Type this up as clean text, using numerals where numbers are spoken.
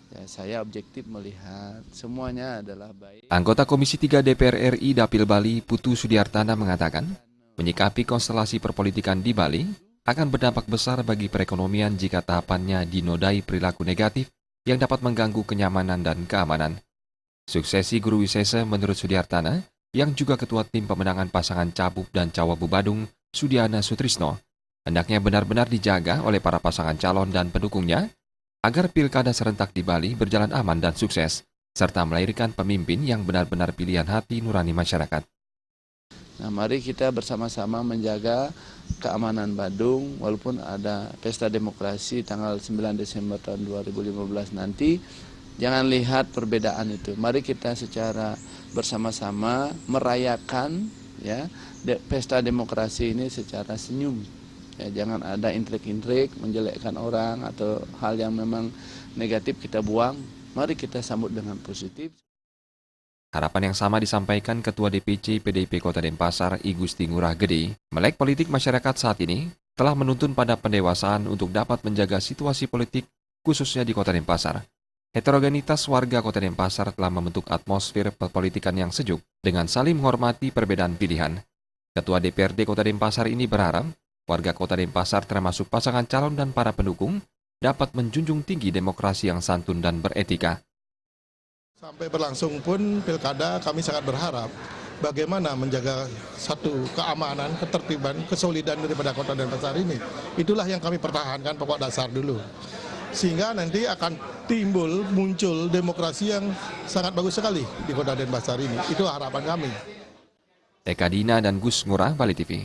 Ya, saya objektif melihat semuanya adalah baik. Anggota Komisi 3 DPR RI Dapil Bali, Putu Sudiartana mengatakan, menyikapi konstelasi perpolitikan di Bali akan berdampak besar bagi perekonomian jika tahapannya dinodai perilaku negatif yang dapat mengganggu kenyamanan dan keamanan. Suksesi Guru Wisesa menurut Sudiartana, yang juga ketua tim pemenangan pasangan Cabub dan Cawabu Badung, Sudiana Sutrisno, hendaknya benar-benar dijaga oleh para pasangan calon dan pendukungnya agar pilkada serentak di Bali berjalan aman dan sukses, serta melahirkan pemimpin yang benar-benar pilihan hati nurani masyarakat. Nah, mari kita bersama-sama menjaga keamanan Badung, walaupun ada pesta demokrasi tanggal 9 Desember tahun 2015 nanti, jangan lihat perbedaan itu. Mari kita secara bersama-sama merayakan ya pesta demokrasi ini secara senyum. Ya, jangan ada intrik-intrik, menjelekkan orang atau hal yang memang negatif kita buang. Mari kita sambut dengan positif. Harapan yang sama disampaikan Ketua DPC PDIP Kota Denpasar, I Gusti Ngurah Gede. Melek politik masyarakat saat ini telah menuntun pada pendewasaan untuk dapat menjaga situasi politik khususnya di Kota Denpasar. Heterogenitas warga Kota Denpasar telah membentuk atmosfer perpolitikan yang sejuk dengan saling menghormati perbedaan pilihan. Ketua DPRD Kota Denpasar ini berharap warga Kota Denpasar termasuk pasangan calon dan para pendukung dapat menjunjung tinggi demokrasi yang santun dan beretika. Sampai berlangsung pun pilkada, kami sangat berharap bagaimana menjaga satu keamanan, ketertiban, kesolidan daripada Kota Denpasar ini. Itulah yang kami pertahankan pokok dasar dulu. Sehingga nanti akan muncul demokrasi yang sangat bagus sekali di Kota Denpasar ini. Itu harapan kami. Eka Dina dan Gus Ngurah, Bali TV.